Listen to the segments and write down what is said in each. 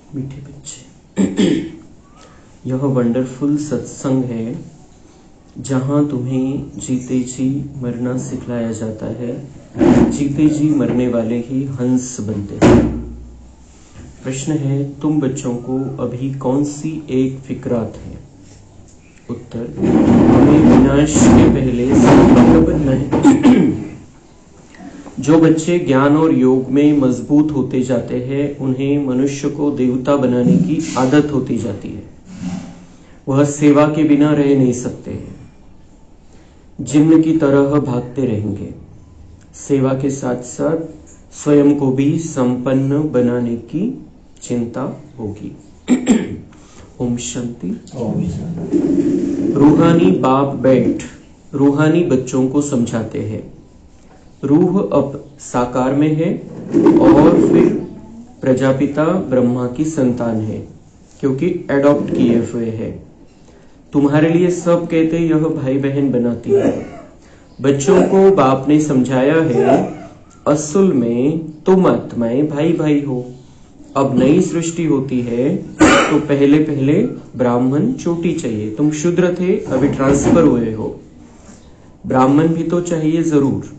मीठे बच्चे, यह वंडरफुल सत्संग है जहाँ तुम्हें जीते जी मरना सिखलाया जाता है। जीते जी मरने वाले ही हंस बनते हैं। प्रश्न है, तुम बच्चों को अभी कौन सी एक फिक्रात है? उत्तर, हमें विनाश के पहले संपन्न बनना है। जो बच्चे ज्ञान और योग में मजबूत होते जाते हैं उन्हें मनुष्य को देवता बनाने की आदत होती जाती है। वह सेवा के बिना रह नहीं सकते हैं, जिन्न की तरह भागते रहेंगे। सेवा के साथ साथ स्वयं को भी संपन्न बनाने की चिंता होगी। ओम शांति। रूहानी बाप बैठ रूहानी बच्चों को समझाते हैं। रूह अब साकार में है और फिर प्रजापिता ब्रह्मा की संतान है, क्योंकि एडॉप्ट किए हुए है। तुम्हारे लिए सब कहते यह भाई बहन बनाती है। बच्चों को बाप ने समझाया है, असल में तुम आत्माएं भाई भाई हो। अब नई सृष्टि होती है तो पहले पहले ब्राह्मण चोटी चाहिए। तुम शूद्र थे, अभी ट्रांसफर हुए हो, ब्राह्मण भी तो चाहिए जरूर।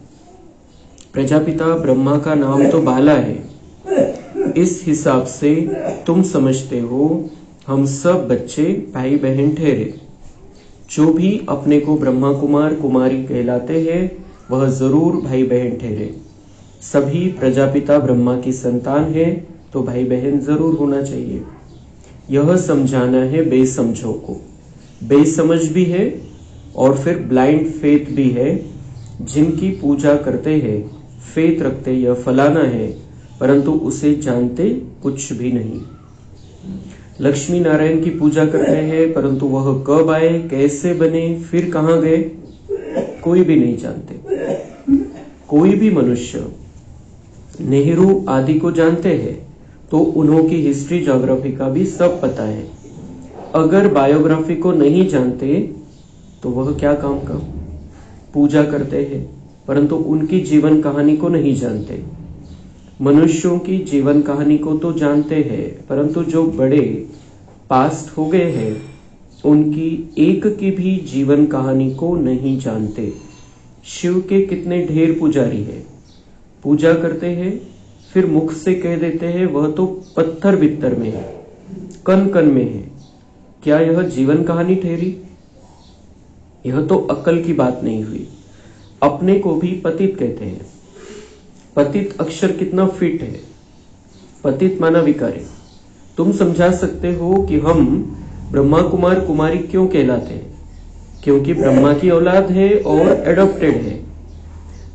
प्रजापिता ब्रह्मा का नाम तो बाला है। इस हिसाब से तुम समझते हो हम सब बच्चे भाई बहन ठहरे। जो भी अपने को ब्रह्मा कुमार कुमारी कहलाते हैं वह जरूर भाई बहन ठहरे। सभी प्रजापिता ब्रह्मा की संतान है तो भाई बहन जरूर होना चाहिए। यह समझाना है बेसमझों को। बेसमझ भी है और फिर ब्लाइंड फेथ भी है। जिनकी पूजा करते हैं, फेथ रखते यह फलाना है, परंतु उसे जानते कुछ भी नहीं। लक्ष्मी नारायण की पूजा करते हैं, परंतु वह कब आए, कैसे बने, फिर कहाँ गए, कोई भी नहीं जानते। कोई भी मनुष्य नेहरू आदि को जानते हैं तो उन्हों की हिस्ट्री ज्योग्राफी का भी सब पता है। अगर बायोग्राफी को नहीं जानते तो वह क्या काम का? पूजा करते हैं परंतु उनकी जीवन कहानी को नहीं जानते। मनुष्यों की जीवन कहानी को तो जानते हैं, परंतु जो बड़े पास्ट हो गए हैं उनकी एक की भी जीवन कहानी को नहीं जानते। शिव के कितने ढेर पुजारी है, पूजा करते हैं फिर मुख से कह देते हैं वह तो पत्थर बित्तर में है, कन कन में है। क्या यह जीवन कहानी ठहरी? यह तो अक्ल की बात नहीं हुई। अपने को भी पतित कहते हैं। पतित अक्षर कितना फिट है। पतित माना विकारी। तुम समझा सकते हो कि हम ब्रह्मा कुमार कुमारी क्यों कहलाते हैं? क्योंकि ब्रह्मा की औलाद है और एडॉप्टेड है।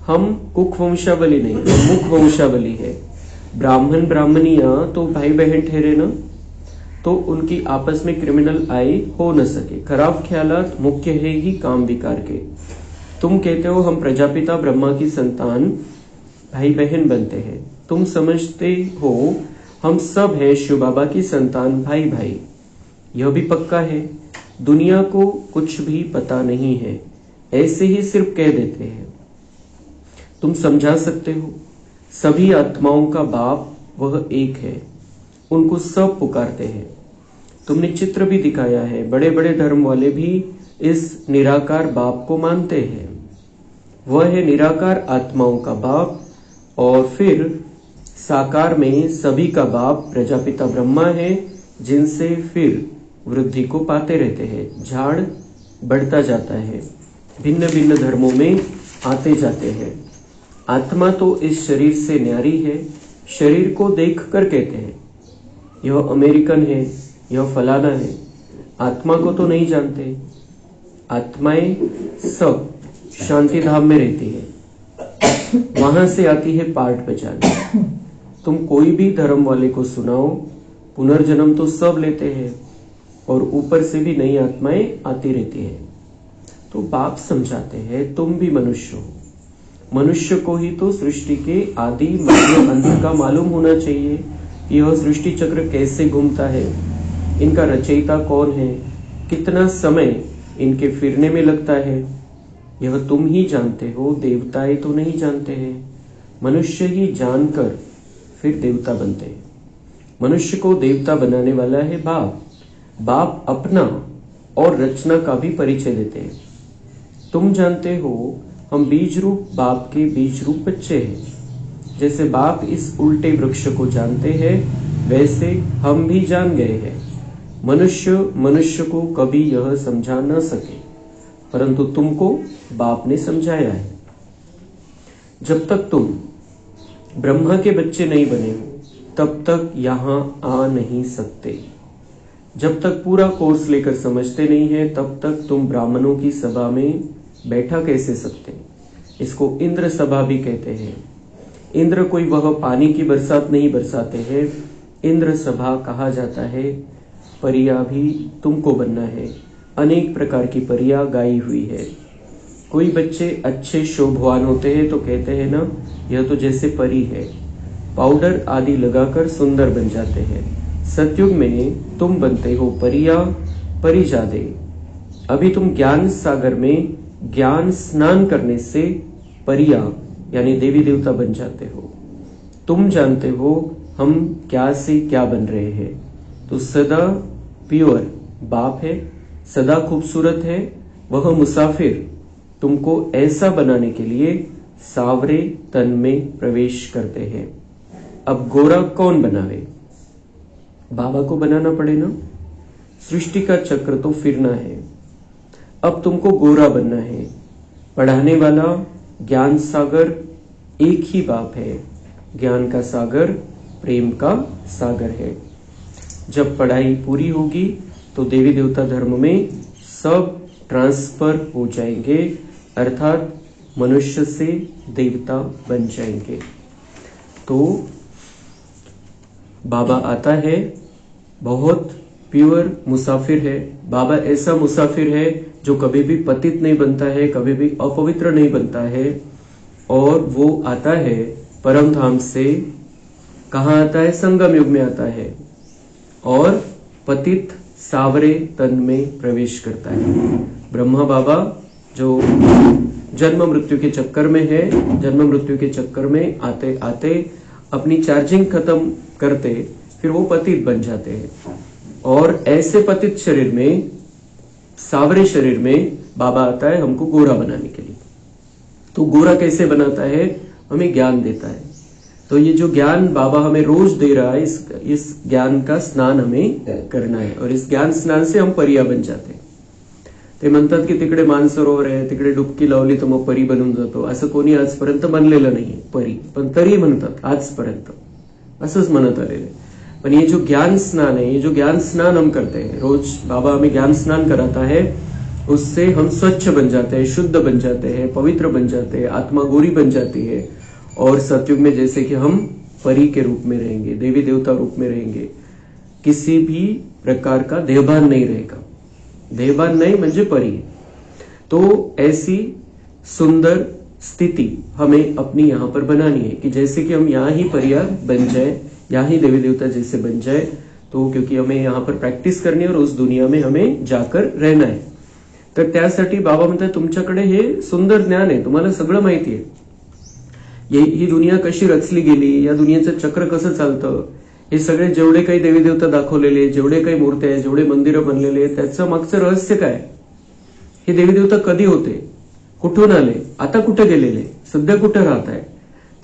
हम कुक वंशावली नहीं, मुख वंशावली है। ब्राह्मण ब्राह्मणियां तो भाई बहन ठहरे ना, तो उनकी आपस में क्रिमिनल आई हो न सके। खराब ख्यालात मुख्य है ही काम विकार के। तुम कहते हो हम प्रजापिता ब्रह्मा की संतान भाई बहन बनते हैं। तुम समझते हो हम सब है शिव बाबा की संतान भाई भाई। यह भी पक्का है। दुनिया को कुछ भी पता नहीं है, ऐसे ही सिर्फ कह देते हैं। तुम समझा सकते हो सभी आत्माओं का बाप वह एक है, उनको सब पुकारते हैं। तुमने चित्र भी दिखाया है, बड़े बड़े धर्म वाले भी इस निराकार बाप को मानते हैं। वह है निराकार आत्माओं का बाप और फिर साकार में सभी का बाप प्रजापिता ब्रह्मा है, जिनसे फिर वृद्धि को पाते रहते हैं। झाड़ बढ़ता जाता है, भिन्न भिन्न धर्मों में आते जाते हैं। आत्मा तो इस शरीर से न्यारी है। शरीर को देखकर कहते हैं यह अमेरिकन है, यह फलाना है। आत्मा को तो नहीं जानते। आत्माएं सब शांति धाम में रहती है, वहां से आती है पार्ट बजाने। तुम कोई भी धर्म वाले को सुनाओ, पुनर्जन्म तो सब लेते हैं और ऊपर से भी नई आत्माएं आती रहती है। तो बाप समझाते हैं तुम भी मनुष्य हो। मनुष्य को ही तो सृष्टि के आदि मध्य अंत का मालूम होना चाहिए कि यह सृष्टि चक्र कैसे घूमता है, इनका रचयिता कौन है, कितना समय इनके फिरने में लगता है। यह तुम ही जानते हो, देवताएं तो नहीं जानते हैं। मनुष्य ही जानकर फिर देवता बनते हैं। मनुष्य को देवता बनाने वाला है बाप। बाप अपना और रचना का भी परिचय देते हैं। तुम जानते हो हम बीज रूप बाप के बीज रूप बच्चे हैं। जैसे बाप इस उल्टे वृक्ष को जानते हैं, वैसे हम भी जान गए हैं। मनुष्य को कभी यह समझा न सके, परंतु तुमको बाप ने समझाया है। जब तक तुम ब्रह्मा के बच्चे नहीं बने हो, तब तक यहाँ आ नहीं सकते। जब तक पूरा कोर्स लेकर समझते नहीं है, तब तक तुम ब्राह्मणों की सभा में बैठा कैसे सकते। इसको इंद्र सभा भी कहते हैं। इंद्र कोई वह पानी की बरसात नहीं बरसाते हैं, इंद्र सभा कहा जाता है। परिया भी तुमको बनना है। अनेक प्रकार की परिया गाई हुई है। कोई बच्चे अच्छे शोभवान होते हैं तो कहते हैं ना, यह तो जैसे परी है। पाउडर आदि लगाकर सुंदर बन जाते हैं। सतयुग में तुम बनते हो परिया, परिजादे। अभी तुम ज्ञान सागर में ज्ञान स्नान करने से परिया यानी देवी देवता बन जाते हो। तुम जानते हो हम क्या से क्या बन रहे हैं। तो सदा प्योर बाप है, सदा खूबसूरत है। वह मुसाफिर तुमको ऐसा बनाने के लिए सावरे तन में प्रवेश करते हैं। अब गोरा कौन बनावे? बाबा को बनाना पड़े ना। सृष्टि का चक्र तो फिरना है। अब तुमको गोरा बनना है। पढ़ाने वाला ज्ञान सागर एक ही बाप है। ज्ञान का सागर प्रेम का सागर है। जब पढ़ाई पूरी होगी तो देवी देवता धर्म में सब ट्रांसफर हो जाएंगे, अर्थात मनुष्य से देवता बन जाएंगे। तो बाबा आता है, बहुत प्योर मुसाफिर है। बाबा ऐसा मुसाफिर है जो कभी भी पतित नहीं बनता है, कभी भी अपवित्र नहीं बनता है। और वो आता है परम धाम से। कहाँ आता है? संगम युग में आता है और पतित सावरे तन में प्रवेश करता है। ब्रह्मा बाबा जो जन्म मृत्यु के चक्कर में है, जन्म मृत्यु के चक्कर में आते आते अपनी चार्जिंग खत्म करते, फिर वो पतित बन जाते हैं। और ऐसे पतित शरीर में, सावरे शरीर में बाबा आता है हमको गोरा बनाने के लिए। तो गोरा कैसे बनाता है? हमें ज्ञान देता है। तो ये जो ज्ञान बाबा हमें रोज दे रहा है, इस ज्ञान का स्नान हमें करना है। और इस ज्ञान स्नान से हम परिया बन जाते हैं। ते म्हणतात की तिकडे मानसरोवर आहे, तिकडे डुबकी लावली तर मग परी बनून जातो. असं कोणी आजपर्यंत बनलेलं नाहीये परी, पण तरी म्हणतात आजपर्यंत असंच म्हणत आलेले. पण ये जो ज्ञान स्नान है, ये जो ज्ञान स्नान हम करते हैं, रोज बाबा हमें ज्ञान स्नान कराता है, उससे हम स्वच्छ बन जाते हैं, शुद्ध बन जाते हैं, पवित्र बन जाते हैं, आत्मा गोरी बन जाती है। और सतयुग में जैसे कि हम परी के रूप में रहेंगे, देवी देवता रूप में रहेंगे, किसी भी प्रकार का देहभान नहीं रहेगा। देहभान नहीं म्हणजे परी। तो ऐसी सुंदर स्थिति हमें अपनी यहाँ पर बनानी है कि जैसे कि हम यहाँ ही परिया बन जाए, यहाँ ही देवी देवता जैसे बन जाए। तो क्योंकि हमें यहाँ पर प्रॅक्टिस करनी है और उस दुनिया में हमें जाकर रहना है। तर त्यासाठी बाबा म्हणतात तुमच्याकडे हे सुंदर ज्ञान आहे, तुम्हाला सगळं माहिती आहे, ही दुनिया कशी रचली गेली, या दुनियाचं चक्र कसं चालतं, हे सगळे जेवढे काही देवी देवता दाखवलेले, जेवढे काही मूर्त्या आहेत, जेवढे मंदिरं बनलेले, त्याचं मागचं रहस्य काय, हे देवी देवता कधी होते, कुठून आले, आता कुठे गेलेले, सध्या कुठे राहत आहे,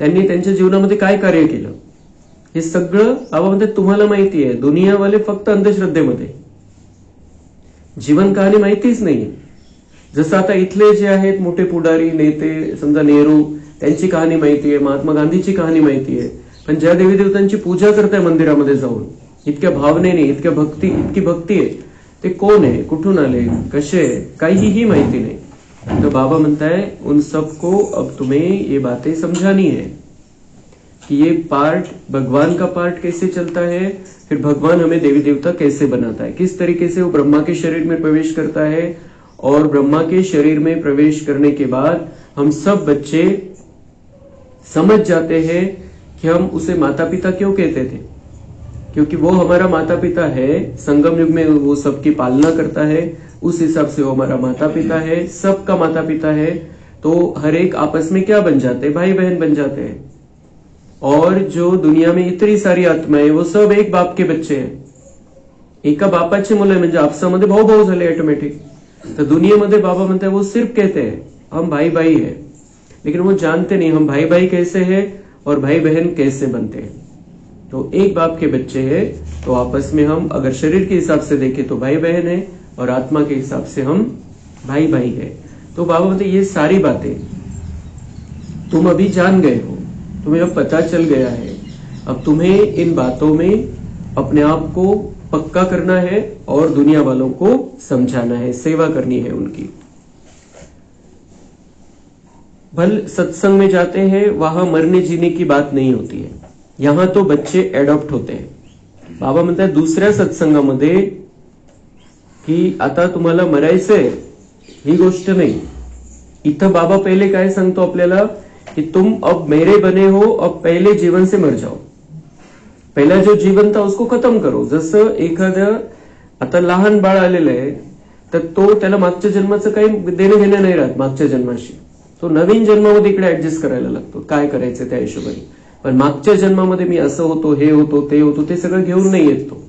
त्यांनी त्यांच्या जीवनामध्ये काय कार्य केलं, हे सगळं बाबा म्हणतात तुम्हाला माहिती आहे. दुनियावाले फक्त अंधश्रद्धेमध्ये, जीवन कहाणी माहितीच नाहीये. जसं आता इथले जे आहेत मोठे पुढारी नेते, समजा नेहरू, त्यांची कहाणी माहितीये, महात्मा गांधीची कहाणी माहितीये, पण ज्या देवी देवतांची पूजा करताय मंदिरामध्ये जाऊन इतक्या भावनेने, इतकी भक्ती आहे, ते कोण आहे, कुठून आले, कसे, काहीही माहिती नाही. तो बाबा म्हणताय उन सबको अब तुम्हें ये बातें समझानी है कि ये पार्ट, भगवान का पार्ट कैसे चलता है, फिर भगवान हमें देवी देवता कैसे बनाता है, किस तरीके से वो ब्रह्मा के शरीर में प्रवेश करता है, और ब्रह्मा के शरीर में प्रवेश करने के बाद हम सब बच्चे समझ जाते हैं कि हम उसे माता पिता क्यों कहते थे, क्योंकि वो हमारा माता पिता है। संगम युग में वो सबकी पालना करता है, उस हिसाब से वो हमारा माता पिता है, सबका माता पिता है। तो हर एक आपस में क्या बन जाते हैं, भाई बहन बन जाते हैं। और जो दुनिया में इतनी सारी आत्मा है वो सब एक बाप के बच्चे हैं. एका बापाची मुलं म्हणजे आपसामध्ये भाऊ भाऊ झाले ऑटोमेटिक. तो दुनियामध्ये बाबा म्हणते वो सिर्फ कहते हैं हम भाई भाई है, लेकिन वो जानते नहीं हम भाई भाई कैसे हैं और भाई बहन कैसे बनते हैं. तो एक बाप के बच्चे हैं, तो आपस में हम अगर शरीर के हिसाब से देखें तो भाई बहन है और आत्मा के हिसाब से हम भाई भाई है. तो बाबा बोलते ये सारी बातें तुम अभी जान गए हो, तुम्हें अब पता चल गया है. अब तुम्हें इन बातों में अपने आप को पक्का करना है और दुनिया वालों को समझाना है, सेवा करनी है उनकी. भल सत्संग में जाते हैं, वहां मरने जीने की बात नहीं होती है. यहां तो बच्चे एडॉप्ट होते हैं. बाबा म्हणतात दुसऱ्या सत्संगामध्ये की आता तुम्हाला मरायचंय ही गोष्ट नाही. इथं बाबा पहिले काय सांगतो आपल्याला कि तुम अब मेरे बने हो, अब पहले जीवन से मर जाओ. पहिला जो जीवन था उसको खत्म करो. जसं एखादं आता लहान बाळ आलेलं आहे तर तो त्याला मागच्या जन्माचं काही देणं घेणं नाही राहत. मागच्या जन्माशी तो नवीन जन्मामध्ये इकडे ऍडजस्ट करायला लागतो, काय करायचं त्या हिशोबाने. पण मागच्या जन्मामध्ये मी असं होतो, हे होतो, ते होतो, ते सगळं घेऊन नहीं येतो.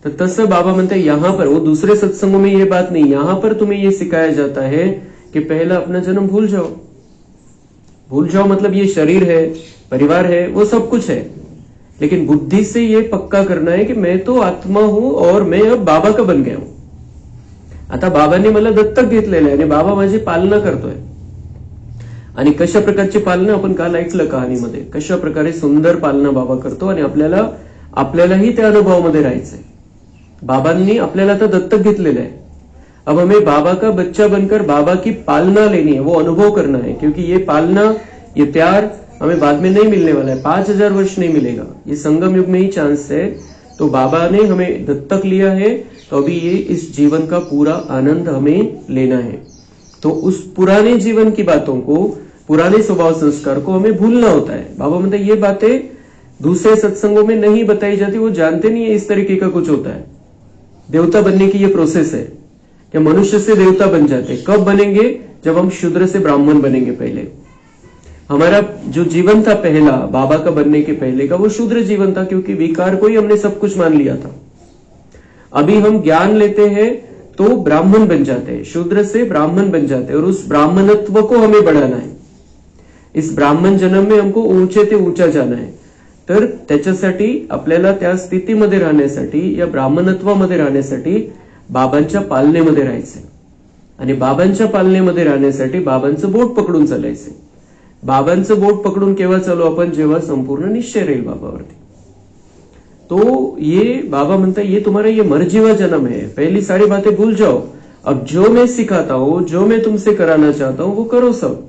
तो तसं बाबा म्हणते यहां पर, वो दूसरे सत्संगों में ये बात नहीं, यहां पर तुम्हें ये सिखाया जाता है कि पहला अपना जन्म भूल जाओ. भूल जाओ मतलब ये शरीर है, परिवार है, वो सब कुछ है, लेकिन बुद्धि से ये पक्का करना है कि मैं तो आत्मा हूं और मैं अब बाबा का बन गया हूं. आता बाबांनी मला दत्तक घेतलेलं आहे आणि बाबा माझी पालना करतोय. आणि कशा प्रकारची पालना आपण काल ऐकलं कहाणीमध्ये, कशा प्रकारे सुंदर पालना बाबा करतो आणि आपल्यालाही त्या अनुभवामध्ये राहायचंय. बाबांनी आपल्याला आता दत्तक घेतलेलं आहे. अब हमें बाबा का बच्चा बनकर बाबा की पालना लेनी है, वो अनुभव करना है, क्योंकि ये पालना, ये प्यार हमें बाद में नहीं मिलने वाला है. 5000 वर्ष नहीं मिलेगा, ये संगम युग में ही चांस है. तो बाबा ने हमें दत्तक लिया है, तो अभी ये इस जीवन का पूरा आनंद हमें लेना है. तो उस पुराने जीवन की बातों को, पुराने स्वभाव संस्कार को हमें भूलना होता है. बाबा मतलब ये बातें दूसरे सत्संगों में नहीं बताई जाती, वो जानते नहीं है इस तरीके का कुछ होता है. देवता बनने की ये प्रोसेस है कि मनुष्य से देवता बन जाते. कब बनेंगे? जब हम शूद्र से ब्राह्मण बनेंगे. पहले हमारा जो जीवन था पहला बाबा का बनने के पहले का, वो शूद्र जीवन था, क्योंकि विकार को ही हमने सब कुछ मान लिया था. अभी हम ज्ञान लेते हैं तो ब्राह्मण बन जाते हैं, शूद्र से ब्राह्मण बन जाते हैं, और उस ब्राह्मणत्व को हमें बढ़ाना है. इस ब्राह्मण जन्म में हमको ऊंचे ते ऊंचा जाना है. तर त्याच्यासाठी आपल्याला त्या स्थितीमध्ये राहण्यासाठी, या ब्राह्मणत्वामध्ये राहण्यासाठी बाबांच्या पालनेमध्ये राहायचंय. आणि बाबांच्या पालनेमध्ये राहण्यासाठी बाबांचं बोट पकडून चालायचंय. बाबांचं बोट पकडून केव्हा चालू आपण? जेव्हा संपूर्ण निश्चय राहील बाबावरती. तो ये बाबा म्हणता ये तुम्हारा ये मर्जीवा जन्म है, पहली सारी बातें भूल जाओ. अब जो मैं सिखाता हूं, जो मैं तुमसे कराना चाहता हूं, वो करो सब,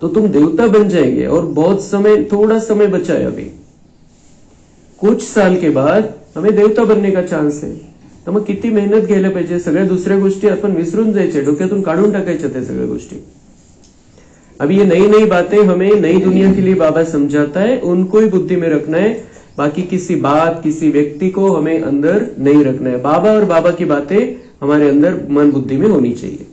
तो तुम देवता बन जाएंगे. और बहुत समय, थोड़ा समय बचा है अभी, कुछ साल के बाद हमें देवता बनने का चान्स है. तर मग किती मेहनत घ्यायला पाहिजे. सगळ्या दुसऱ्या गोष्टी आपण विसरून जायच्या, डोक्यातून काढून टाकायच्या त्या सगळ्या गोष्टी. अभी ये नई नई बातें हमें नई दुनिया के लिए बाबा समझाता है, उनको ही बुद्धि में रखना है. बाकी किसी बात, किसी व्यक्ति को हमें अंदर नहीं रखना है. बाबा और बाबा की बातें हमारे अंदर मन बुद्धि में होनी चाहिए.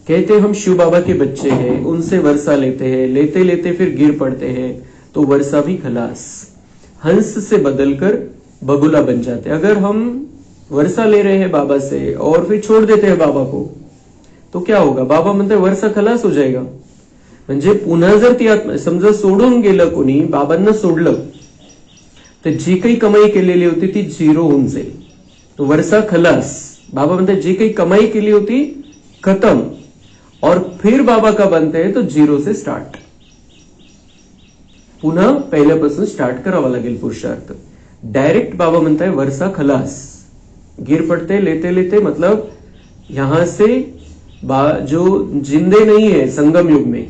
कहते हम शिव बाबा के बच्चे हैं, उनसे वर्षा लेते हैं, लेते लेते फिर गिर पड़ते हैं, तो वर्षा भी खलास. हंस से बदलकर बगुला बन जाते. अगर हम वर्षा ले रहे हैं बाबा से और फिर छोड़ देते हैं बाबा को, तो क्या होगा? बाबा म्हणते वर्षा खलास हो जाएगा. म्हणजे पुन्हा जर ती आत्मा समजा सोडून गेलं कोणी, बाबांना सोडलं, तर जी काही कमाई केलेली होती ती झिरो होऊन जाईल. तो वर्षा खलास. बाबा म्हणते जी काही कमाई केली होती खत्म, और फिर बाबा का बनते हैं तो जीरो से स्टार्ट, पुन्हा पहिल्यापासून स्टार्ट करावा लागेल पुरुषार्थ. डायरेक्ट बाबा म्हणता है वर्षा खलास. गिर पड़ते लेते लेते, मतलब यहां से जो जिंदे नहीं है संगम युग में,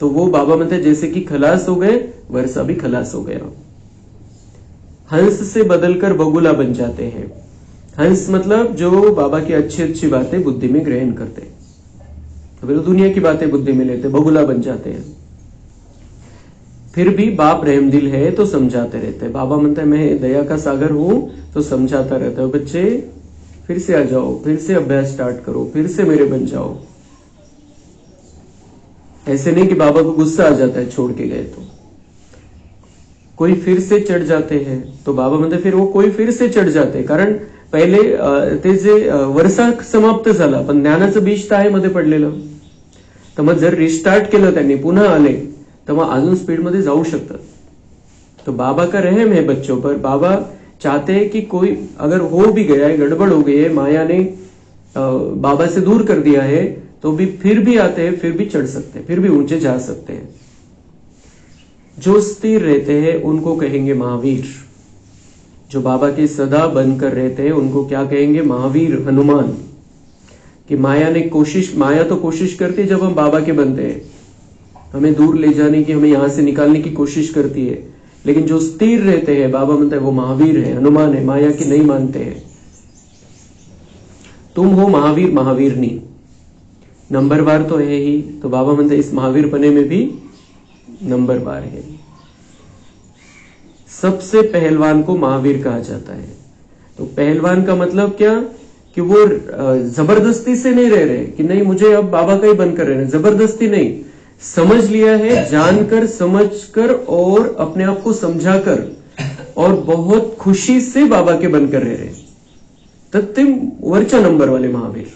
तो वो बाबा म्हणते जैसे कि खलास हो गए, वर्षा भी खलास हो गया. हंस से बदलकर बगुला बन जाते हैं. हंस मतलब जो बाबा की अच्छी अच्छी बातें बुद्धि में ग्रहण करते हैं, तो दुनिया की बातें बुद्धि में लेते, बगुला बन जाते हैं. फिर भी बाप रहमदिल है तो समझाते रहते हैं. बाबा म्हणता है मैं दया का सागर हूं, तो समझाता रहता है, बच्चे फिर से आ जाओ, फिर से अभ्यास स्टार्ट करो, फिर से मेरे बन जाओ. ऐसे नहीं कि बाबा को गुस्सा आ जाता है छोड़ के गए तो। कोई फिर से चढ़ जाते हैं तो बाबा म्हणते फिर वो कोई फिर से चढ़ जाते, कारण पहिले ते जे वर्षा समाप्त झाला पण ज्ञानाचं बीज तर आहे मध्ये पडलेलं. तर मग जर रिस्टार्ट केलं त्यांनी, पुन्हा आले तर मग अजून स्पीडमध्ये जाऊ शकतात. तो बाबा का रहम है बच्चों पर. बाबा चाहते हैं कि कोई अगर हो भी गया है, गड़बड़ हो गई है, माया ने बाबा से दूर कर दिया है, तो भी फिर भी आते हैं, फिर भी चढ़ सकते हैं, फिर भी ऊंचे जा सकते हैं. जो स्थिर रहते हैं उनको कहेंगे महावीर. जो बाबा के सदा बनकर रहते हैं उनको क्या कहेंगे? महावीर, हनुमान. कि माया तो कोशिश करती है जब हम बाबा के बनते हैं, हमें दूर ले जाने की, हमें यहां से निकालने की कोशिश करती है. लेकिन जो स्थिर रहते हैं, बाबा म्हणता है वो महावीर है, हनुमान है, माया की नहीं मानते हैं. तुम हो महावीर, महावीरनी. नंबरवार तो है ही, तो बाबा म्हणते इस महावीर पने में भी नंबरवार है. सबसे पहलवान को महावीर कहा जाता है. तो पहलवान का मतलब क्या? कि वो जबरदस्ती से नहीं रह रहे कि नहीं मुझे अब बाबा का ही बनकर रहना, जबरदस्ती नहीं, समझ लिया है, जानकर, समझकर और अपने आप को समझाकर और बहुत खुशी से बाबा के बनकर रह रहे, तर ते वरच्या नंबर वाले महावीर.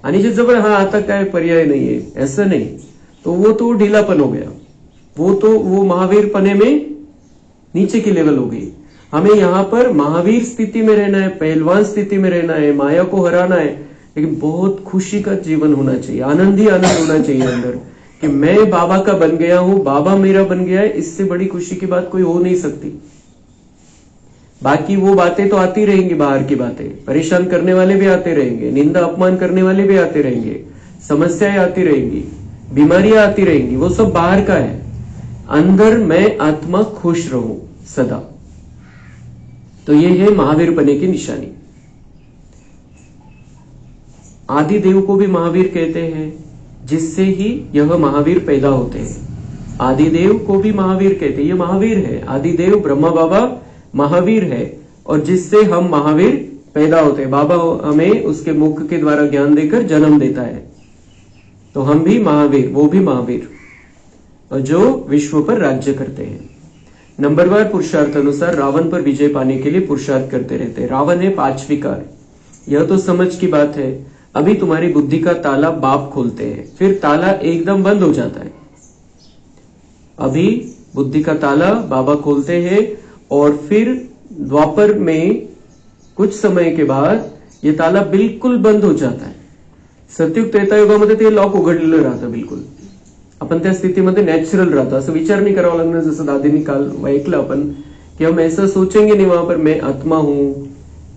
आणि जे जबर हा आता काय पर्याय नाहीये ऐसा नहीं, तो वो तो ढीलापन हो गया, वो महावीर पने में नीचे की लेवल हो गई. हमें यहां पर महावीर स्थिति में रहना है, पहलवान स्थिति में रहना है, माया को हराना है, लेकिन बहुत खुशी का जीवन होना चाहिए, आनंद ही आनंद होना चाहिए अंदर कि मैं बाबा का बन गया हूं, बाबा मेरा बन गया है. इससे बड़ी खुशी की बात कोई हो नहीं सकती. बाकी वो बातें तो आती रहेंगी, बाहर की बातें, परेशान करने वाले भी आते रहेंगे, निंदा अपमान करने वाले भी आते रहेंगे, समस्याएं आती रहेंगी, बीमारियां आती रहेंगी, वो सब बाहर का है. अंदर मैं आत्मा खुश रहूं सदा. तो ये है महावीर बने की निशानी. आदि देव को भी महावीर कहते हैं, जिससे ही यह महावीर पैदा होते हैं. आदि देव को भी महावीर कहते हैं, ये महावीर है. आदि देव ब्रह्मा बाबा महावीर है, और जिससे हम महावीर पैदा होते हैं. बाबा हमें उसके मुख के द्वारा ज्ञान देकर जन्म देता है, तो हम भी महावीर, वो भी महावीर, और जो विश्व पर राज्य करते हैं. नंबरवार पुरुषार्थ अनुसार रावण पर विजय पाने के लिए पुरुषार्थ करते रहते हैं. रावण है 5 विकार. यह तो समझ की बात है. अभी तुम्हारी बुद्धि का ताला बाप खोलते हैं, फिर ताला एकदम बंद हो जाता है. अभी बुद्धि का ताला बाबा खोलते हैं और फिर द्वापर में कुछ समय के बाद ये ताला बिल्कुल बंद हो जाता है. सतयुग त्रेतायुगामध्ये ते लॉक उघडलेलं राहतं बिलकुल. आपण त्या स्थितीमध्ये नॅचरल राहतो, असं विचार नहीं करावा लागणार. जसं दादींनी काल ऐकलं आपण कि हम ऐसा सोचेंगे नहीं वहां पर मैं आत्मा हूं,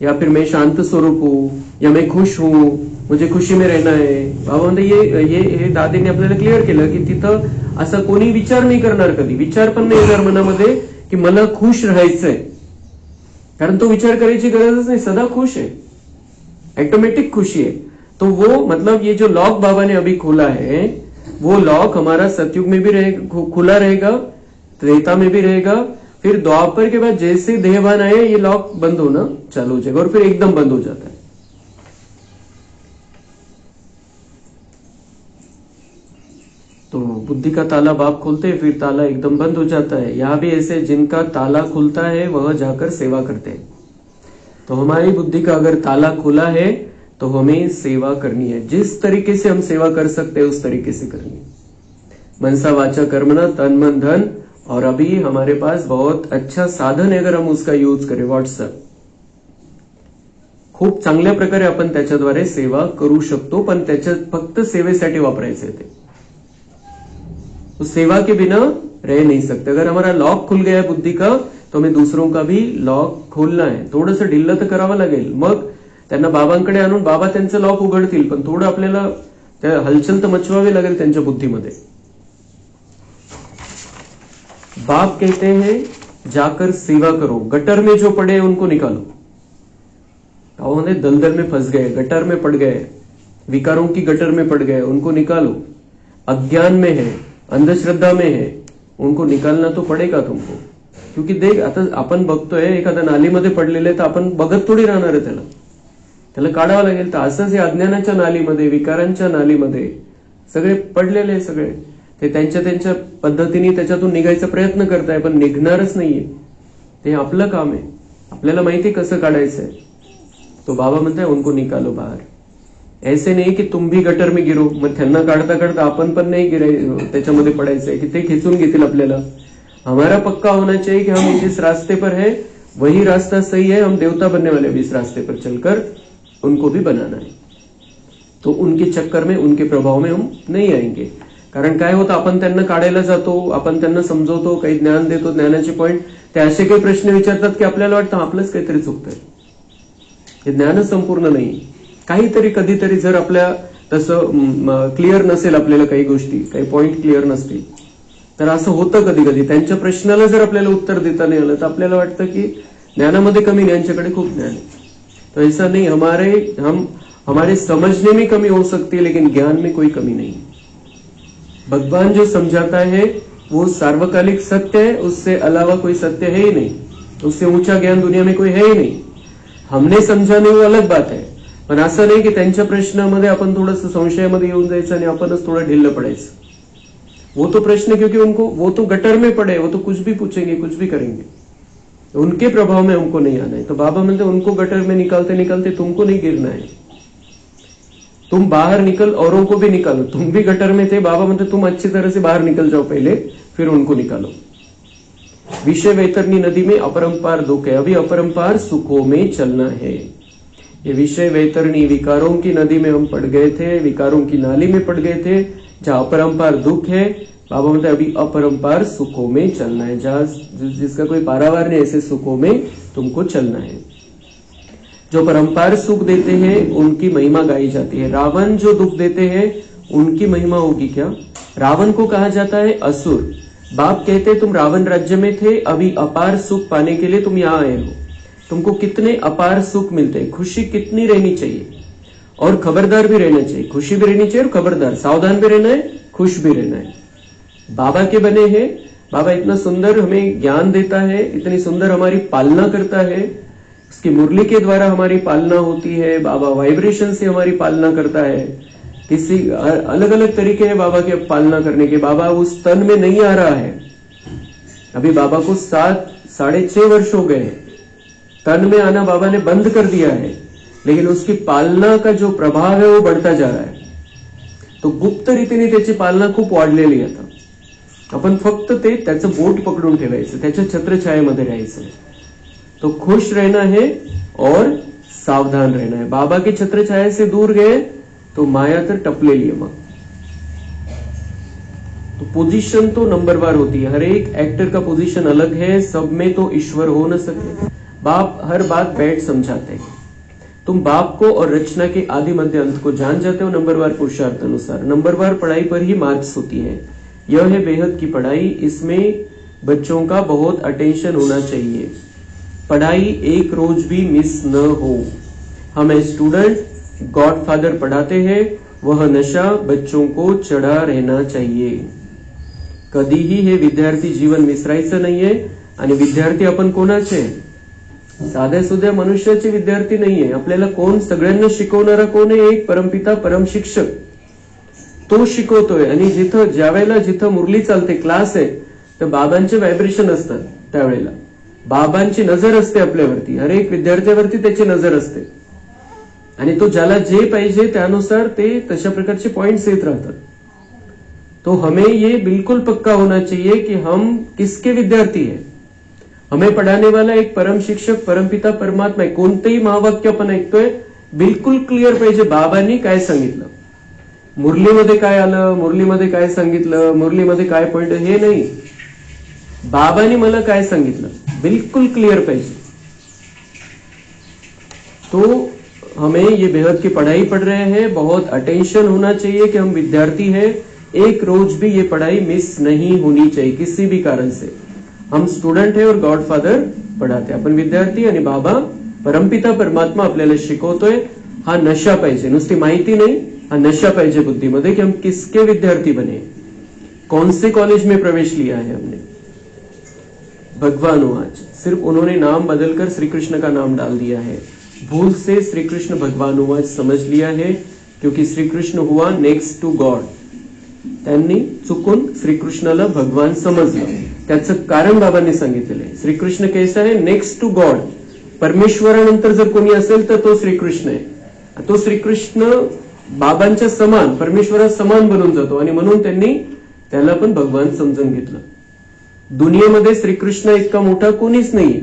या फिर मैं शांत स्वरूप हूं, या मैं खुश हूं, मुझे खुशी में रहना है. बाबा म्हणते ये दादींनी आपल्याला क्लिअर केलं की तिथं असं कोणी विचार नाही करणार, कधी विचार पण नाही येणार मनामध्ये की मला खुश राहायचंय, कारण तो विचार करायची गरजच नहीं, सदा खुश है, ऑटोमेटिक खुशी है. तो वो मतलब ये जो लॉक बाबा ने अभी खोला है, वो लॉक हमारा सतयुग में भी खुला रहेगा, त्रेता में भी रहेगा, फिर द्वापर के बाद जैसे देहवान आए ये लॉक बंद होना चालू हो जाएगा और फिर एकदम बंद हो जाता है. तो बुद्धि का ताला बाप खोलते हैं, फिर ताला एकदम बंद हो जाता है. यहां भी ऐसे जिनका ताला खुलता है वह जाकर सेवा करते हैं. तो हमारी बुद्धि का अगर ताला खुला है तो हमें सेवा करनी है. जिस तरीके से हम सेवा कर सकते हैं उस तरीके से करनी है. मनसा वाचा कर्मणा, तन मन धन. और अभी हमारे पास बहुत अच्छा साधन है, अगर हम उसका यूज करें, व्हॉट्सअप. खूप चांगल्या प्रकारे आपण त्याच्याद्वारे सेवा करू शकतो, पण त्याच्यात फक्त सेवेसाठी वापरायचे ते. तो सेवा के बिना रह नहीं सकते. अगर हमारा लॉक खुल गया है बुद्धि का, तो हमें दूसरों का भी लॉक खोलना है. थोडंसं ढिल्लं तर करावं लागेल, मग त्यांना बाबांकडे आणून बाबा त्यांचं लॉक उघडतील, पण थोडं आपल्याला त्या हलचल तर मचवावी लागेल त्यांच्या बुद्धीमध्ये. बाप कहते हैं जाकर सेवा करो, गटर में जो पड़े उनको निकालो. उन्होंने दलदल में फंस गए, गटर में पड़ गए, विकारों की गटर में पड़ गए, उनको निकालो. अज्ञान में है, अंधश्रद्धा में है, उनको निकालना तो पड़ेगा तुमको. क्योंकि देख आता आपण बघतोय एखाद्या नालीमध्ये पडलेले, तर आपण बघत थोडी राहणार आहे, त्याला काढावं लागेल. तर असंच या अज्ञानाच्या नालीमध्ये, विकारांच्या नालीमध्ये सगळे पडलेले आहे सगळे. ते त्यांच्या त्यांच्या पद्धतीने त्याच्यातून निघायचा प्रयत्न करताय, पण निघणारच नाहीये. ते आपलं काम आहे, आपल्याला माहिती कसं काढायचंय. तो बाबा म्हणताय उनको निकालो बाहर. ऐसे नहीं की तुम भी गटर में गिरो, मग त्यांना काढता काढता आपण पण नाही त्याच्यामध्ये पडायचंय की ते खेचून घेतील आपल्याला. हमारा पक्का होना चाहिए कि हम जिस रास्ते पर है वही रास्ता सही है, हम देवता बनने वाले भी इस रास्ते पर चलकर उनको भी बनाना है. तो उनके चक्कर में, उनके प्रभाव में हम नहीं आएंगे. कारण काय होतं, आपण त्यांना काढायला जातो, आपण त्यांना समजवतो, काही ज्ञान देतो, ज्ञानाचे पॉइंट, ते असे काही प्रश्न विचारतात की आपल्याला वाटतं आपलंच काहीतरी चुकतंय. हे ज्ञानच संपूर्ण नाही. काहीतरी कधीतरी जर आपल्या तसं क्लिअर नसेल, आपल्याला काही गोष्टी, काही पॉइंट क्लिअर नसतील, तर असं होतं कधी कधी. त्यांच्या प्रश्नाला जर आपल्याला उत्तर देता नाही आलं तर आपल्याला वाटतं की ज्ञानामध्ये कमी नाही, यांच्याकडे खूप ज्ञान आहे. तो ऐसा नहीं, हमारे समझने में कमी हो सकती है लेकिन ज्ञान में कोई कमी नहीं. भगवान जो समझाता है वो सार्वकालिक सत्य है, उससे अलावा कोई सत्य है ही नहीं. उससे ऊंचा ज्ञान दुनिया में कोई है ही नहीं. हमने समझा नहीं वो अलग बात है, पण असं नाही की त्यांच्या प्रश्नामध्ये आपण थोडंसं संशयामध्ये येऊन जायचं आणि आपणच थोडं ढिल्ल पडायचं. वो तो प्रश्न, क्योंकि उनको, वो तो गटर में पड़े, वो तो कुछ भी पूछेंगे, कुछ भी करेंगे, उनके प्रभाव में हमको नहीं आना है. तो बाबा म्हणते उनको गटर में निकालते निकालते तुमको नहीं गिरना है. तुम बाहर निकल, औरों को भी निकालो. तुम भी गटर में थे, बाबा म्हणते तुम अच्छी तरह से बाहर निकल जाओ पहले, फिर उनको निकालो. विषय वैतरणी नदी में अपरंपार दुख है, अभी अपरंपार सुखों में चलना है. ये विषय वैतरणी, विकारों की नदी में हम पड़ गए थे, विकारों की नाली में पड़ गए थे, जहां अपरंपार दुख है. बाबा म्हणते अभी अपरंपार सुखों में चलना है, जहां जिसका कोई पारावार नहीं, ऐसे सुखों में तुमको चलना है. जो परंपार सुख देते हैं उनकी महिमा गाई जाती है. रावण जो दुख देते हैं उनकी महिमा होगी क्या? रावण को कहा जाता है असुर. बाप कहते तुम रावण राज्य में थे, अभी अपार सुख पाने के लिए तुम यहाँ आए हो. तुमको कितने अपार सुख मिलते हैं, खुशी कितनी रहनी चाहिए, और खबरदार भी रहना चाहिए. खुशी भी रहनी चाहिए और खबरदार, सावधान भी रहना है, खुश भी रहना है. बाबा के बने हैं, बाबा इतना सुंदर हमें ज्ञान देता है, इतनी सुंदर हमारी पालना करता है, उसकी मुरली के द्वारा हमारी पालना होती है. बाबा वाइब्रेशन से हमारी पालना करता है. किसी अलग अलग तरीके हैं बाबा के पालना करने के. बाबा उस तन में नहीं आ रहा है. अभी बाबा को 7-6.5 वर्ष हो गए. तन में आना बाबा ने बंद कर दिया है, लेकिन उसकी पालना का जो प्रभाव है वो बढ़ता जा रहा है. तो गुप्त रीतीने त्याची पालना खूप वाढलेली आहे. आपण फक्त ते त्याचं बोट पकडून ठेवायचं, त्याच्या छत्रछायेमध्ये राहायचं. तो खुश रहना है और सावधान रहना है. बाबा की छत्रछाया से दूर गए तो माया तर टपलेली है. मग तो पोजीशन तो नंबरवार होती है. हर एक एक्टर का पोजीशन अलग है, सब में तो ईश्वर हो न सके. बाप हर बात बैठ समझाते हैं. तुम बाप को और रचना के आदि मध्य अंत को जान जाते हो नंबरवार पुरुषार्थ अनुसार. नंबरवार पढ़ाई पर ही मार्क्स होती है. यह है बेहद की पढ़ाई, इसमें बच्चों का बहुत अटेंशन होना चाहिए. पढ़ाई एक रोज भी मिस न हो. हमें स्टूडेंट गॉडफादर पढ़ाते हैं, वह नशा बच्चों को चढ़ा रहना चाहिए. कधीही हे विद्यार्थी जीवन विसरायचं नाहीये. आणि विद्यार्थी आपण कोणाचे? साध्या सुध्या मनुष्याचे विद्यार्थी नाहीये. आपल्याला कोण, सगळ्यांना शिकवणारा कोण आहे? एक परमपिता परम शिक्षक, तो शिकवतोय. आणि जिथं मुरली चालते, क्लास आहे, तर बाबांचे व्हायब्रेशन असतात. त्यावेळेला बाबांची नजर असते आपल्यावरती, हर एक विद्यार्थ्यावरती त्याची नजर असते. आणि तो ज्याला जे पाहिजे त्यानुसार ते तशा प्रकारचे पॉइंट्स येत राहतात. तो हमें ये बिल्कुल पक्का होना चाहिए कि हम किसके विद्यार्थी हैं. हमें पढ़ाने वाला एक परम शिक्षक, परमपिता परमात्मा आहे. कोणतेही महावाक्य आपण ऐकतोय, बिलकुल क्लिअर पाहिजे बाबांनी काय सांगितलं, मुरलीमध्ये काय आलं, मुरलीमध्ये काय सांगितलं, मुरलीमध्ये काय पॉइंट, हे नाही. बाबांनी मला काय सांगितलं बिल्कुल क्लियर पाहिजे. तो हमें ये बेहद की पढ़ाई पढ़ रहे हैं, बहुत अटेंशन होना चाहिए कि हम विद्यार्थी हैं. एक रोज भी ये पढ़ाई मिस नहीं होनी चाहिए किसी भी कारण से. हम स्टूडेंट है और गॉडफादर पढ़ाते. आपण विद्यार्थी आणि बाबा परमपिता परमात्मा आपल्याला शिकवतोय. हा नशा पाहिजे, नुसती माहिती नाही, हा नशा पाहिजे बुद्धीमध्ये कि हम किसके विद्यार्थी बने, कौन से कॉलेज में प्रवेश लिया है हमने. भगवान आज सिर्फ उन्होंने नाम बदलकर श्री कृष्ण का नाम डाल दिया है. भूल से श्री कृष्ण भगवान आज समझ लिया है, क्योंकि श्री कृष्ण हुआ नेक्स्ट टू गॉड. त्यांनी चुकून श्रीकृष्णाला भगवान समजलं. त्याचं कारण बाबांनी सांगितलेलं आहे. श्रीकृष्ण कैसा आहे? Next to God. परमेश्वरानंतर जर कोणी असेल तर तो श्रीकृष्ण आहे. तो श्रीकृष्ण बाबांच्या समान, परमेश्वरा समान बनून जातो आणि म्हणून त्यांनी त्याला पण भगवान समजून घेतलं. दुनियेमध्ये श्रीकृष्ण इतका मोठा कोणीच नाहीये.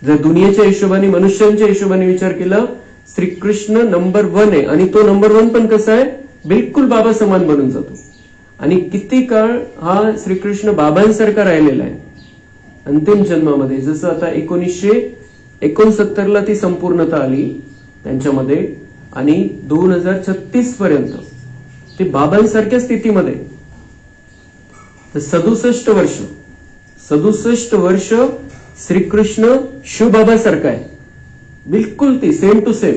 जर दुनियेच्या हिशोबाने, मनुष्यांच्या हिशोबाने विचार केला, श्रीकृष्ण नंबर 1 आहे. आणि तो नंबर 1 पण कसा आहे? बिलकुल बाबा समान बनून जातो. आणि किती काळ हा श्रीकृष्ण बाबांसारखा राहिलेला आहे. अंतिम जन्मामध्ये जसं आता 1969 ती संपूर्णता आली त्यांच्यामध्ये आणि 2036 पर्यंत ते बाबांसारख्या स्थितीमध्ये. तर 67 वर्ष श्रीकृष्ण शिवबाबासारखा आहे. बिलकुल ती सेम टू सेम.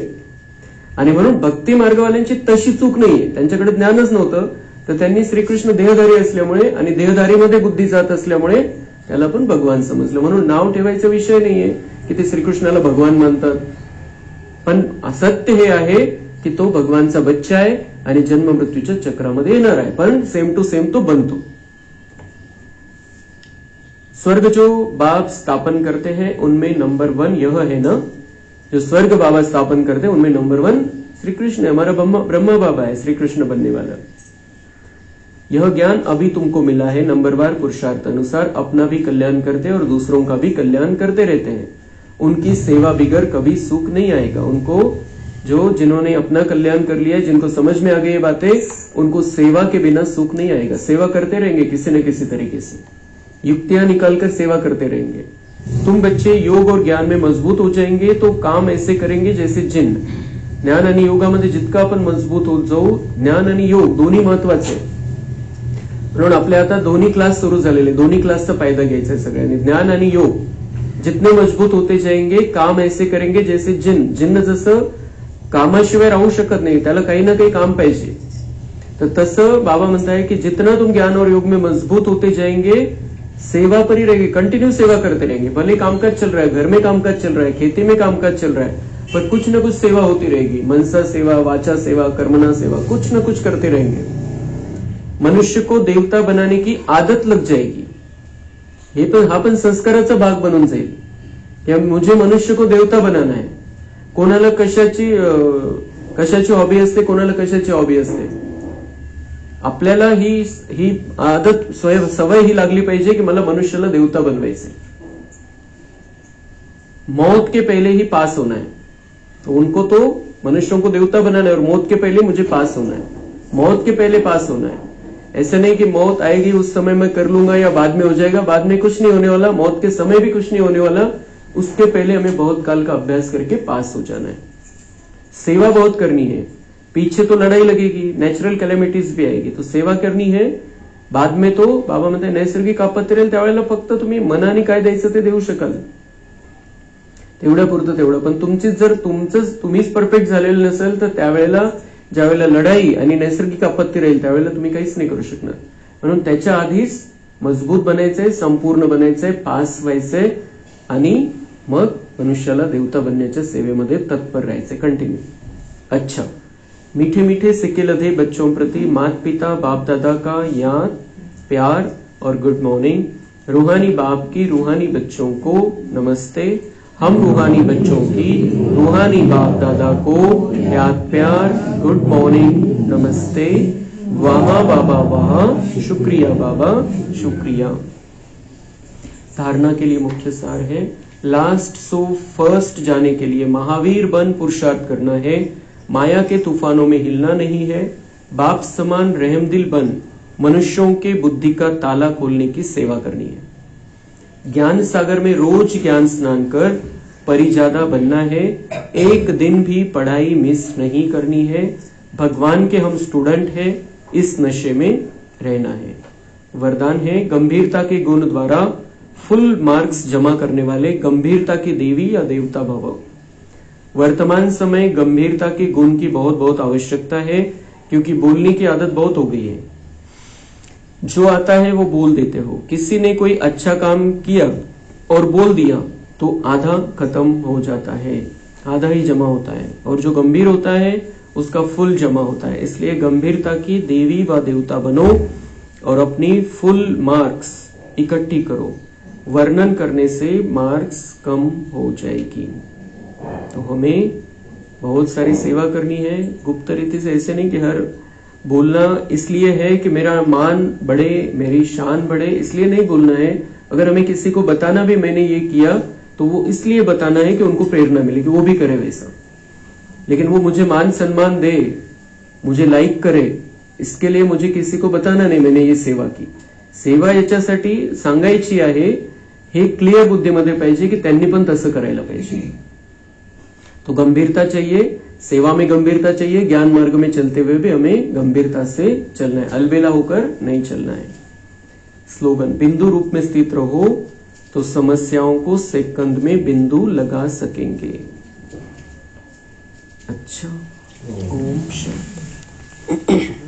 आणि म्हणून भक्ती मार्गवाल्यांची तशी चूक नाहीये. त्यांच्याकडे ज्ञानच नव्हतं तर त्यांनी श्रीकृष्ण देहधारी असल्यामुळे आणि देहधारीमध्ये बुद्धी जात असल्यामुळे त्याला पण भगवान समजलं. म्हणून नाव ठेवायचा विषय नाहीये की ते श्रीकृष्णाला भगवान मानतात. पण असत्य हे आहे की तो भगवानचा बच्चा आहे आणि जन्म मृत्यूच्या चक्रामध्ये येणार आहे. पण सेम टू सेम तो बनतो. स्वर्ग जो बाप स्थापन करते हैं उनमें नंबर 1 यह है ना. जो स्वर्ग बाबा स्थापन करते हैं उनमें नंबर 1 श्री कृष्ण है. हमारा ब्रह्मा बाबा है श्री कृष्ण बनने वाला. यह ज्ञान अभी तुमको मिला है. नंबरवार पुरुषार्थ अनुसार अपना भी कल्याण करते हैं और दूसरों का भी कल्याण करते रहते हैं. उनकी सेवा बिगर कभी सुख नहीं आएगा. उनको जिन्होंने अपना कल्याण कर लिया है, जिनको समझ में आ गई ये बातें, उनको सेवा के बिना सुख नहीं आएगा. सेवा करते रहेंगे किसी न किसी तरीके से, युक्तियां निकालकर सेवा करते रहेंगे. तुम बच्चे योग और ज्ञान में मजबूत हो जाएंगे तो काम ऐसे करेंगे जैसे जिन. ज्ञान आणि योगामध्ये जितका आपण मजबूत होत जाऊ, ज्ञान आणि योग दोन्ही महत्वाचे. म्हणून आपल्या आता दोन्ही क्लास सुरू झालेले. दोन्ही क्लासचा फायदा घ्यायचा आहे सगळ्यांनी. ज्ञान आणि योग जितने मजबूत होते जाएंगे, काम ऐसे करेंगे जैसे जिन. जिन्न जसं कामाशिवाय राहू शकत नाही, त्याला काही ना काही काम पाहिजे. तर तसं बाबा म्हणताय की जितना तुम ज्ञान और योग में मजबूत होते जाएंगे, सेवा पर ही रहेंगे, कंटिन्यू सेवा करते रहेंगे. भले कामकाज चल रहा है, घर में कामकाज चल रहा है, खेती में कामकाज चल रहा है, पर कुछ न कुछ सेवा होती रहेगी. मनसा सेवा, वाचा सेवा, कर्मणा सेवा, कुछ न कुछ करते रहेंगे. मनुष्य को देवता बनाने की आदत लग जाएगी. हे पण हा पण संस्काराचा भाग बनून जाईल की मुझे मनुष्य को देवता बनाना है. कोणाला कशाची हॉबी असते, कोणाला कशाची हॉबी असते. आपल्याला ही आदत सवय ही लागली पाहिजे की मला मनुष्याला देवता बनवायचे. मौत के पहले ही पास होना है. तो उनको तो मनुष्यों को देवता बनाना है और मौत के पहले मुझे पास होना है. मौत के पहले पास होना है. ऐसे नहीं कि मौत आएगी उस समय मैं कर लूंगा या बाद में हो जाएगा. बाद में कुछ नहीं होने वाला, मौत के समय भी कुछ नहीं होने वाला. उसके पहले हमें बहुत काल का अभ्यास करके पास हो जाना है. सेवा बहुत करनी है. पीछे तो लड़ाई लगेगी, नेचरल कॅलॅमिटीज भी आएगी, तो सेवा करनी है. बाद में तो बाबा म्हणते नैसर्गिक आपत्ती राहील त्यावेळेला फक्त तुम्ही मनाने काय द्यायचं ते देऊ शकाल, तेवढ्या पुरतं तेवढं. पण तुम्हीच परफेक्ट झालेलं नसेल तर त्यावेळेला ज्यावेळेला लढाई आणि नैसर्गिक आपत्ती राहील त्यावेळेला तुम्ही काहीच नाही करू शकणार. म्हणून त्याच्या आधीच मजबूत बनायचंय, संपूर्ण बनायचंय, पास व्हायचंय आणि मग मनुष्याला देवता बनण्याच्या सेवेमध्ये तत्पर राहायचंय कंटिन्यू. अच्छा, मीठे मीठे सिक्के लधे बच्चों प्रति माता पिता बाप दादा का याद प्यार और गुड मॉर्निंग. रूहानी बाप की रूहानी बच्चों को नमस्ते. हम रूहानी बच्चों की रूहानी बाप दादा को याद प्यार गुड मॉर्निंग नमस्ते. वहाँ बाबा वहाँ, शुक्रिया बाबा शुक्रिया. धारणा के लिए मुख्य सार है लास्ट सो फर्स्ट जाने के लिए महावीर बन पुरुषार्थ करना है. माया के तूफानों में हिलना नहीं है. बाप समान रहमदिल बन मनुष्यों के बुद्धि का ताला खोलने की सेवा करनी है. ज्ञान सागर में रोज ज्ञान स्नान कर परिजादा बनना है. एक दिन भी पढ़ाई मिस नहीं करनी है. भगवान के हम स्टूडेंट हैं, इस नशे में रहना है. वरदान है गंभीरता के गुण द्वारा फुल मार्क्स जमा करने वाले गंभीरता की देवी या देवता भव. वर्तमान समय गंभीरता के गुण की बहुत बहुत आवश्यकता है क्योंकि बोलने की आदत बहुत हो गई है. जो आता है वो बोल देते हो. किसी ने कोई अच्छा काम किया और बोल दिया तो आधा खत्म हो जाता है, आधा ही जमा होता है. और जो गंभीर होता है उसका फुल जमा होता है। इसलिए गंभीरता की देवी व देवता बनो और अपनी फुल मार्क्स इकट्ठी करो। वर्णन करने से मार्क्स कम हो जाएगी। तो हमें बहुत सारी सेवा करनी है गुप्त रीति से। ऐसे नहीं कि हर बोलना इसलिए है कि मेरा मान बढ़े, मेरी शान बढ़े, इसलिए नहीं बोलना है। अगर हमें किसी को बताना भी मैंने ये किया तो वो इसलिए बताना है कि उनको प्रेरणा मिले कि वो भी करे वैसा। लेकिन वो मुझे मान सम्मान दे, मुझे लाइक करे, इसके लिए मुझे किसी को बताना नहीं मैंने ये सेवा की। सेवा याच्यासाठी सांगायची आहे हे क्लिअर बुद्धीमध्ये पाहिजे की त्यांनी पण तसं करायला पाहिजे। तो गंभीरता चाहिए, सेवा में गंभीरता चाहिए, ज्ञान मार्ग में चलते हुए भी हमें गंभीरता से चलना है, अलबेला होकर नहीं चलना है। स्लोगन, बिंदु रूप में स्थित रहो तो समस्याओं को सेकंड में बिंदु लगा सकेंगे। अच्छा, ओम शांति।